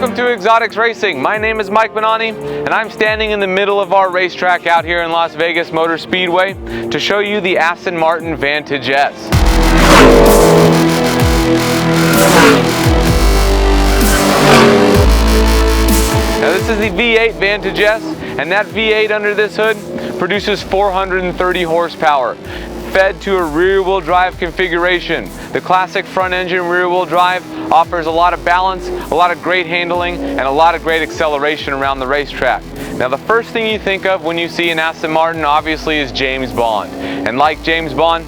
Welcome to Exotics Racing. My name is Mike Benani, and I'm standing in the middle of our racetrack out here in Las Vegas Motor Speedway to show you the Aston Martin Vantage S. Now this is the V8 Vantage S, and that V8 under this hood produces 430 horsepower, fed to a rear-wheel drive configuration. The classic front-engine rear-wheel drive offers a lot of balance, a lot of great handling, and a lot of great acceleration around the racetrack. Now the first thing you think of when you see an Aston Martin obviously is James Bond. And like James Bond,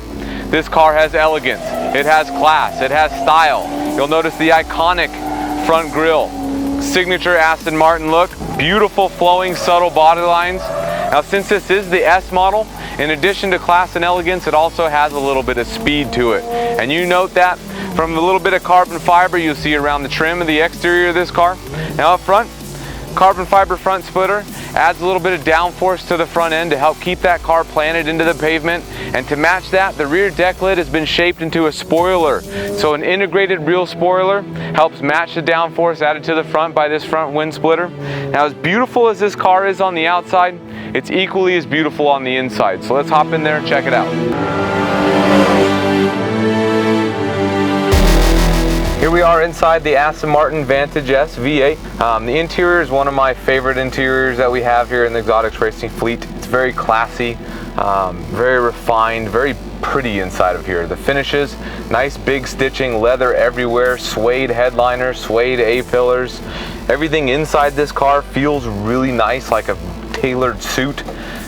this car has elegance, it has class, it has style. You'll notice the iconic front grille, signature Aston Martin look, beautiful flowing subtle body lines. Now since this is the S model, in addition to class and elegance, it also has a little bit of speed to it. And you note that from the little bit of carbon fiber you see around the trim of the exterior of this car. Now up front, carbon fiber front splitter adds a little bit of downforce to the front end to help keep that car planted into the pavement. And to match that, the rear deck lid has been shaped into a spoiler. So an integrated rear spoiler helps match the downforce added to the front by this front wind splitter. Now as beautiful as this car is on the outside, it's equally as beautiful on the inside. So let's hop in there and check it out. Here we are inside the Aston Martin Vantage S V8. The interior is one of my favorite interiors that we have here in the Exotics Racing fleet. It's very classy, very refined, very pretty inside of here. The finishes, nice big stitching, leather everywhere, suede headliners, suede A-pillars. Everything inside this car feels really nice, like a tailored suit,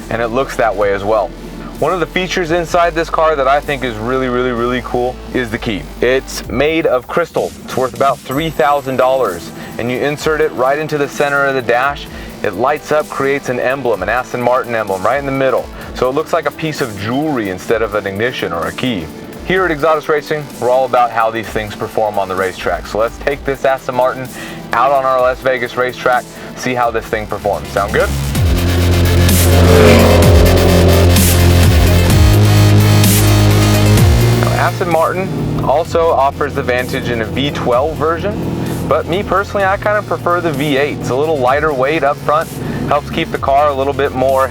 and it looks that way as well. One of the features inside this car that I think is really cool is the key. It's made of crystal. It's worth about $3,000, and you insert it right into the center of the dash. It lights up, creates an emblem, an Aston Martin emblem right in the middle. So it looks like a piece of jewelry instead of an ignition or a key. Here at Exotics Racing, we're all about how these things perform on the racetrack. So let's take this Aston Martin out on our Las Vegas racetrack, see how this thing performs. Sound good? Aston Martin also offers the Vantage in a V12 version, but me personally, I kind of prefer the V8. It's a little lighter weight up front, helps keep the car a little bit more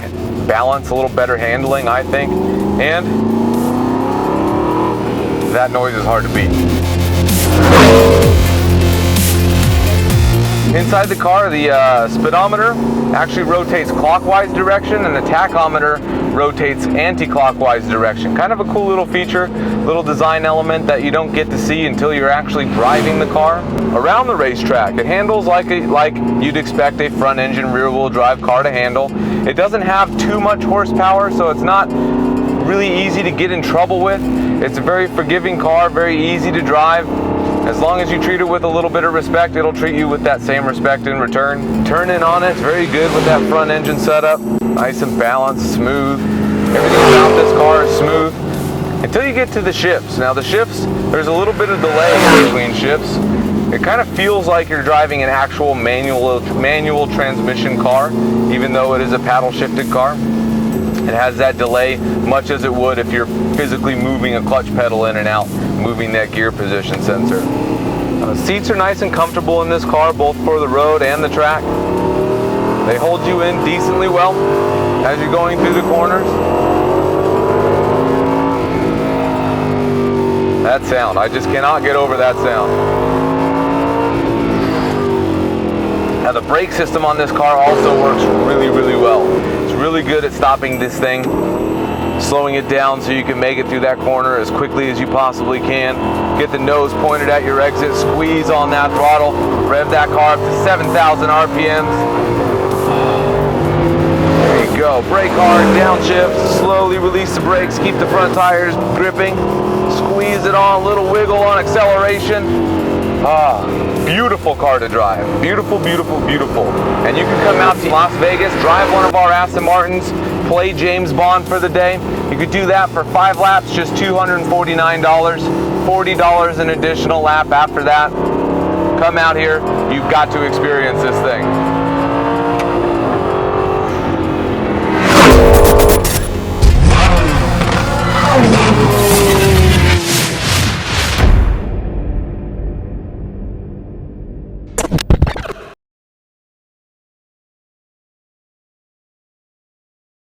balanced, a little better handling, I think, and that noise is hard to beat. Inside the car, the speedometer actually rotates clockwise direction and the tachometer rotates anti-clockwise direction. Kind of a cool little feature, little design element that you don't get to see until you're actually driving the car. Around the racetrack, it handles like you'd expect a front engine rear wheel drive car to handle. It doesn't have too much horsepower, so it's not really easy to get in trouble with. It's a very forgiving car, very easy to drive. As long as you treat it with a little bit of respect, it'll treat you with that same respect in return. Turning on it's very good with that front engine setup. Nice and balanced, smooth. Everything about this car is smooth. Until you get to the shifts. Now the shifts, there's a little bit of delay between shifts. It kind of feels like you're driving an actual manual transmission car, even though it is a paddle shifted car. It has that delay much as it would if you're physically moving a clutch pedal in and out, moving that gear position sensor. Seats are nice and comfortable in this car, both for the road and the track. They hold you in decently well as you're going through the corners. That sound, I just cannot get over that sound. Now the brake system on this car also works really well. It's really good at stopping this thing, slowing it down so you can make it through that corner as quickly as you possibly can. Get the nose pointed at your exit, squeeze on that throttle, rev that car up to 7,000 RPMs. There you go, brake hard, downshift, slowly release the brakes, keep the front tires gripping, squeeze it on, a little wiggle on acceleration. Beautiful car to drive. Beautiful. And you can come out to Las Vegas, drive one of our Aston Martins, play James Bond for the day. You could do that for 5 laps, just $249, $40 an additional lap after that. Come out here, you've got to experience this thing.